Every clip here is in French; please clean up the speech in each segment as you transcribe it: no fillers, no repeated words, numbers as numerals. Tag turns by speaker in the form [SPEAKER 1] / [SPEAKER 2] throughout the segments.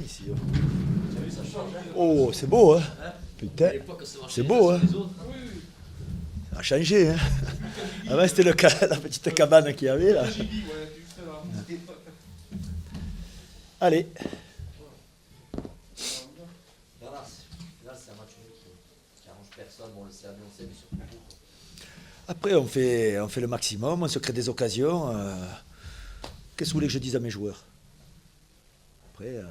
[SPEAKER 1] ici. Oh, c'est beau, hein. Putain, c'est beau, hein. Ça a changé, hein. Avant, c'était la petite cabane qu'il y avait, là. Allez. Après, on fait le maximum, on se crée des occasions. Qu'est-ce que vous voulez que je dise à mes joueurs? Après,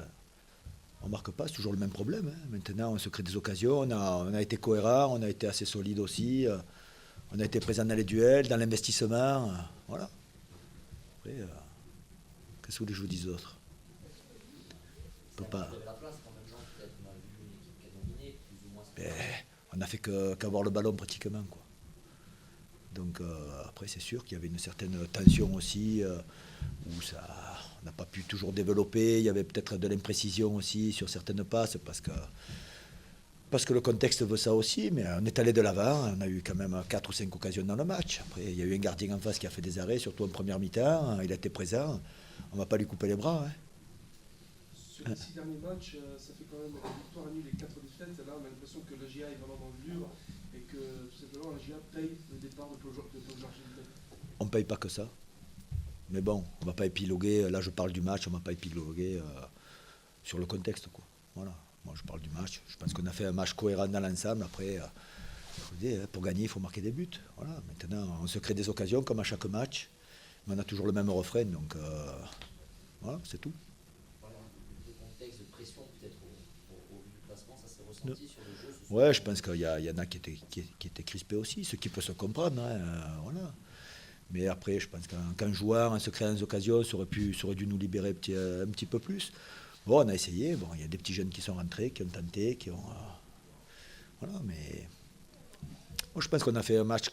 [SPEAKER 1] on ne marque pas, c'est toujours le même problème, hein. Maintenant, on se crée des occasions, on a été cohérent, on a été assez solide aussi. On a été présent dans les duels, dans l'investissement. Voilà. Après, qu'est-ce que vous voulez que je vous dise d'autre? On peut pas. Ben, on n'a fait qu'avoir le ballon pratiquement, quoi. Donc après, c'est sûr qu'il y avait une certaine tension aussi, où on n'a pas pu toujours développer. Il y avait peut-être de l'imprécision aussi sur certaines passes, parce que le contexte veut ça aussi, mais on est allé de l'avant. On a eu quand même 4 ou 5 occasions dans le match. Après, il y a eu un gardien en face qui a fait des arrêts, surtout en première mi-temps. Il a été présent. On ne va pas lui couper les bras, hein.
[SPEAKER 2] Sur les 6 derniers matchs, ça fait quand même la victoire nulle et 4 défaites. Là, on a l'impression que la GIA est vraiment dans le dur et que tout simplement la GIA paye le départ de Paul Georges.
[SPEAKER 1] On ne paye pas que ça. Mais bon, on ne va pas épiloguer. Là, je parle du match, on ne va pas épiloguer sur le contexte, quoi. Voilà. Moi, je parle du match. Je pense qu'on a fait un match cohérent dans l'ensemble. Après, je vous dis, pour gagner, il faut marquer des buts. Voilà. Maintenant, on se crée des occasions comme à chaque match. Mais on a toujours le même refrain. Donc, voilà, c'est tout. Ouais, je pense qu'il y en a qui étaient crispés aussi, ce qui peut se comprendre, hein, voilà. Mais après, je pense qu'en jouant, en se créant des occasions, ça aurait dû nous libérer un petit peu plus. Bon, on a essayé. Bon, il y a des petits jeunes qui sont rentrés, qui ont tenté, qui ont... voilà, mais... Moi, je pense qu'on a fait un match...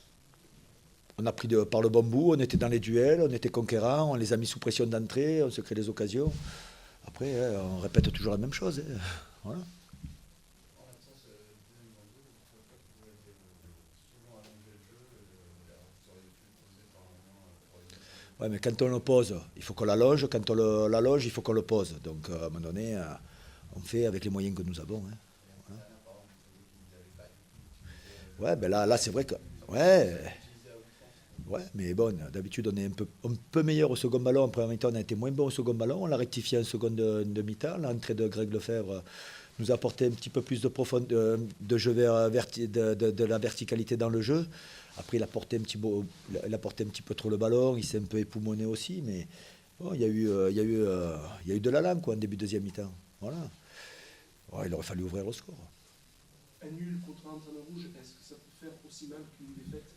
[SPEAKER 1] On a pris par le bon bout, on était dans les duels, on était conquérants, on les a mis sous pression d'entrée, on se crée des occasions. Après, on répète toujours la même chose, hein, voilà. Ouais, mais quand on le pose, il faut qu'on l'allonge. Quand on l'allonge, il faut qu'on le pose. Donc, à un moment donné, on fait avec les moyens que nous avons, hein. Voilà. Ouais, ben là c'est vrai que... Ouais, mais bon, d'habitude, on est un peu meilleur au second ballon. En première mi-temps, on a été moins bon au second ballon. On l'a rectifié en seconde mi-temps. L'entrée de Greg Lefebvre nous a apporté un petit peu plus de profondeur, de jeu de la verticalité dans le jeu. Après, il a porté un petit peu trop le ballon. Il s'est un peu époumoné aussi, mais bon, il y a eu de la lame, quoi, en début de deuxième mi-temps. Voilà. Ouais, il aurait fallu ouvrir le score.
[SPEAKER 2] Un nul contre un entraîneur rouge, est-ce que ça peut faire aussi mal qu'une défaite?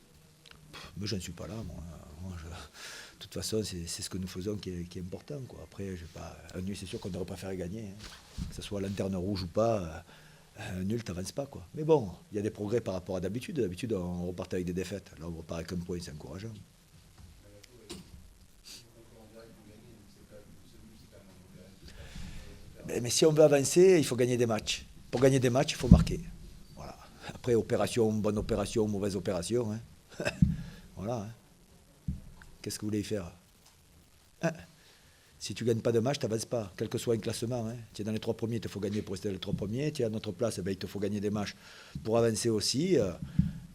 [SPEAKER 1] Mais je ne suis pas là, moi. De toute façon, c'est ce que nous faisons qui est important, quoi. Après, un nul, c'est sûr qu'on aurait préféré gagner, hein. Que ce soit lanterne rouge ou pas, un nul, t'avances pas, quoi. Mais bon, il y a des progrès par rapport à d'habitude. D'habitude, on repart avec des défaites. Là, on repart avec un point, c'est encourageant. Mais si on veut avancer, il faut gagner des matchs. Pour gagner des matchs, il faut marquer. Voilà. Après, bonne opération, mauvaise opération, hein. Voilà, hein. Qu'est-ce que vous voulez y faire, hein? Si tu ne gagnes pas de match, tu n'avances pas, quel que soit un classement, hein. Tu es dans les 3 premiers, il te faut gagner pour rester dans les 3 premiers. Tu es à notre place, il te faut gagner des matchs pour avancer aussi.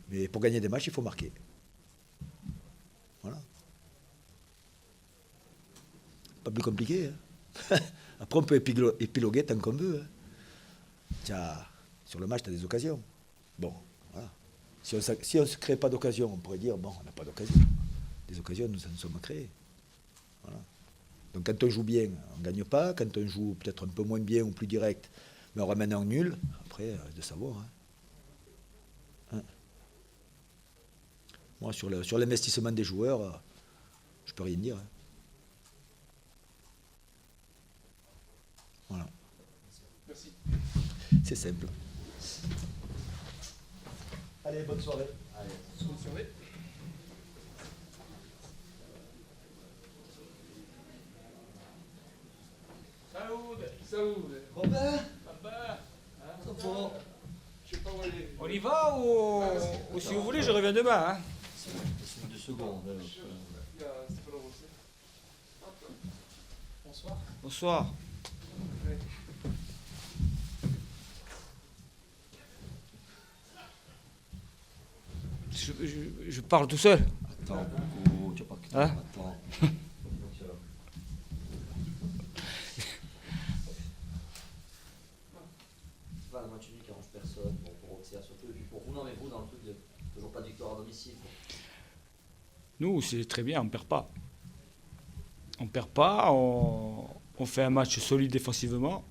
[SPEAKER 1] Mais pour gagner des matchs, il faut marquer. Voilà. Pas plus compliqué, hein. Après, on peut épiloguer tant qu'on veut, hein. Sur le match, tu as des occasions. Bon, voilà. Si on ne se crée pas d'occasion, on pourrait dire, bon, on n'a pas d'occasion. Des occasions, nous en sommes créés. Voilà. Donc quand on joue bien, on ne gagne pas. Quand on joue peut-être un peu moins bien ou plus direct, mais on ramène en nul. Après, de savoir, hein. Moi, sur l'investissement des joueurs, je peux rien dire, hein. Voilà.
[SPEAKER 2] Merci.
[SPEAKER 1] C'est simple. Allez, bonne soirée.
[SPEAKER 2] Bonne soirée. Saoud.
[SPEAKER 1] Robin,
[SPEAKER 2] Je sais pas où aller.
[SPEAKER 3] On y va ou si vous voulez, je reviens demain, hein.
[SPEAKER 1] 2 secondes.
[SPEAKER 2] Il y a Stéphane Rossé. Bonsoir.
[SPEAKER 3] Bonsoir.
[SPEAKER 2] Ouais.
[SPEAKER 3] je parle tout seul.
[SPEAKER 4] Attends, Coco, tu vas pas que
[SPEAKER 3] Hein?
[SPEAKER 4] attends. C'est pas un match unique qui arrange personne, bon, pour Auxerre surtout, et puis pour vous, non, mais vous, dans le truc de toujours pas de victoire à domicile. Quoi.
[SPEAKER 3] Nous, c'est très bien, on ne perd pas. On ne perd pas, on fait un match solide défensivement.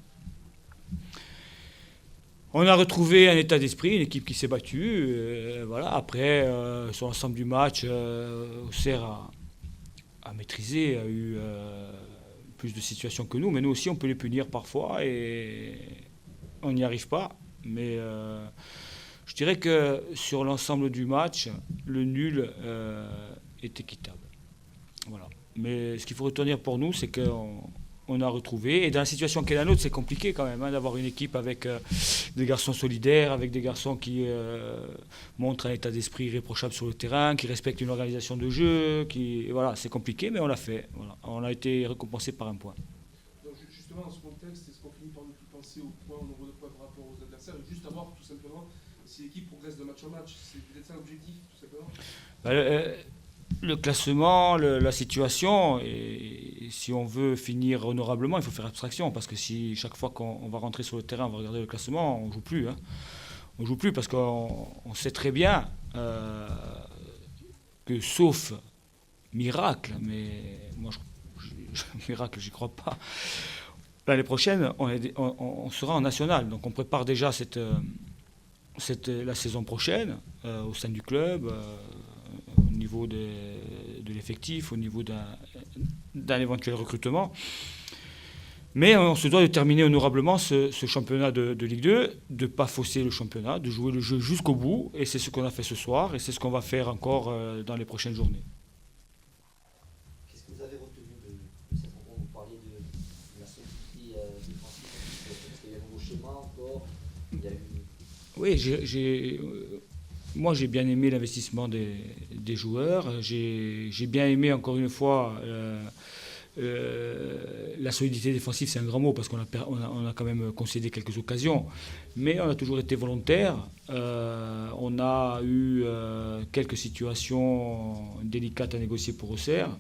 [SPEAKER 3] On a retrouvé un état d'esprit, une équipe qui s'est battue. Voilà. Après, sur l'ensemble du match, Auxerre a maîtrisé, a eu plus de situations que nous, mais nous aussi, on peut les punir parfois et on n'y arrive pas. Mais je dirais que sur l'ensemble du match, le nul est équitable. Voilà. Mais ce qu'il faut retenir pour nous, c'est qu'on a retrouvé. Et dans la situation qui est la nôtre, c'est compliqué quand même d'avoir une équipe avec des garçons solidaires, avec des garçons qui montrent un état d'esprit irréprochable sur le terrain, qui respectent une organisation de jeu. Voilà, c'est compliqué, mais on l'a fait. Voilà. On a été récompensé par un point.
[SPEAKER 2] Donc justement, dans ce contexte, est-ce qu'on finit par ne plus penser au point, au nombre de points par rapport aux adversaires, et juste savoir tout simplement si l'équipe progresse de match en match? C'est peut-être ça l'objectif, tout simplement.
[SPEAKER 3] Le classement, la situation, et si on veut finir honorablement, il faut faire abstraction, parce que si chaque fois qu'on va rentrer sur le terrain, on va regarder le classement, on ne joue plus. Hein. On joue plus parce qu'on sait très bien que sauf miracle, mais moi, miracle, j'y crois pas, l'année prochaine, on sera en national. Donc on prépare déjà la saison prochaine au sein du club, au niveau de l'effectif, au niveau d'un éventuel recrutement. Mais on se doit de terminer honorablement ce championnat de Ligue 2, de ne pas fausser le championnat, de jouer le jeu jusqu'au bout. Et c'est ce qu'on a fait ce soir et c'est ce qu'on va faire encore dans les prochaines journées.
[SPEAKER 4] Qu'est-ce que vous avez retenu de cette rencontre? Vous parliez de la solidité défensive, est-ce qu'il y a un nouveau schéma encore? Il y a eu...
[SPEAKER 3] Oui, moi j'ai bien aimé l'investissement des joueurs. J'ai bien aimé encore une fois la solidité défensive, c'est un grand mot parce qu'on a quand même concédé quelques occasions, mais on a toujours été volontaire. On a eu quelques situations délicates à négocier pour Auxerre.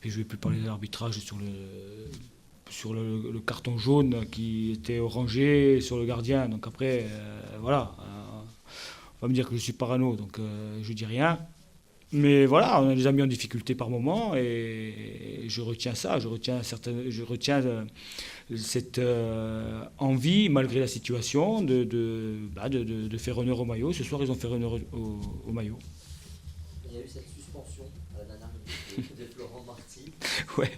[SPEAKER 3] Puis je ne vais plus parler de l'arbitrage sur le carton jaune qui était orangé sur le gardien. Donc après, voilà, on va me dire que je suis parano, donc je dis rien. Mais voilà, on a les a mis en difficulté par moment et je retiens ça, je retiens cette envie, malgré la situation, de faire honneur au maillot. Ce soir, ils ont fait honneur au maillot.
[SPEAKER 4] Il y a eu cette suspension à la dernière minute de Florent Marty.
[SPEAKER 3] Ouais.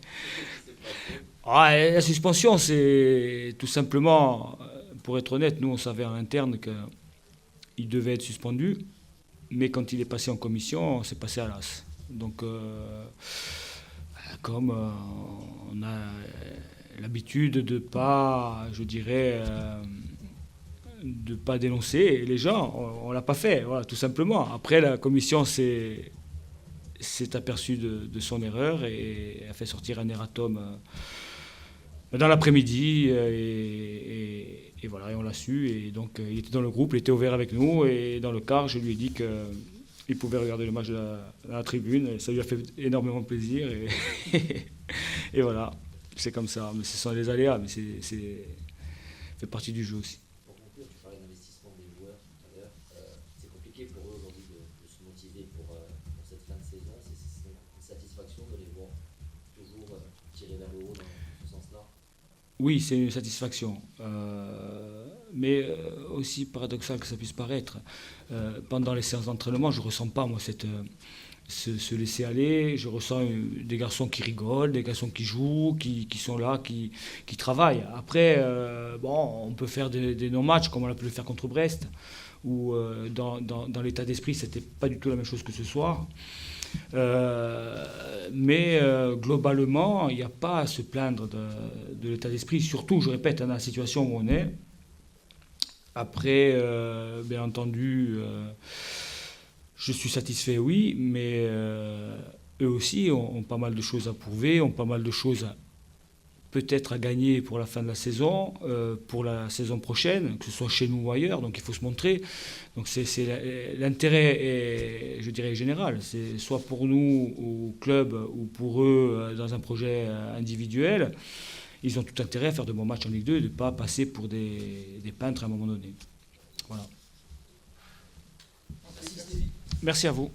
[SPEAKER 3] La suspension, c'est tout simplement, pour être honnête, nous on savait en interne qu'il devait être suspendu. Mais quand il est passé en commission, c'est passé à l'as. Donc, comme on a l'habitude de pas, je dirais, de pas dénoncer les gens, on l'a pas fait, voilà, tout simplement. Après, la commission s'est aperçue de son erreur et a fait sortir un erratum dans l'après-midi et voilà, et on l'a su. Et donc, il était dans le groupe, il était au vert avec nous. Et dans le quart, je lui ai dit qu'il pouvait regarder le match dans la tribune. Et ça lui a fait énormément plaisir. Et voilà, c'est comme ça. Mais ce sont les aléas, mais c'est fait partie du jeu aussi.
[SPEAKER 4] Pour conclure, tu parlais d'investissement des joueurs tout à l'heure. C'est compliqué pour eux aujourd'hui de se motiver pour cette fin de saison. C'est une satisfaction de les voir toujours tirer vers le haut dans ce sens-là.
[SPEAKER 3] Oui, c'est une satisfaction. Mais aussi paradoxal que ça puisse paraître, pendant les séances d'entraînement, je ne ressens pas, moi, ce laisser-aller. Je ressens des garçons qui rigolent, des garçons qui jouent, qui sont là, qui travaillent. Après, on peut faire des non-matchs, comme on a pu le faire contre Brest, où dans l'état d'esprit, ce n'était pas du tout la même chose que ce soir. Mais globalement, il n'y a pas à se plaindre de l'état d'esprit, surtout, je répète, dans la situation où on est. Après, bien entendu, je suis satisfait, oui, mais eux aussi ont pas mal de choses à prouver, ont pas mal de choses peut-être à gagner pour la fin de la saison, pour la saison prochaine, que ce soit chez nous ou ailleurs, donc il faut se montrer. Donc l'intérêt est, je dirais, général. C'est soit pour nous au club ou pour eux dans un projet individuel. Ils ont tout intérêt à faire de bons matchs en Ligue 2 et de ne pas passer pour des peintres à un moment donné. Voilà.
[SPEAKER 2] Merci Stevie.
[SPEAKER 3] Merci à vous.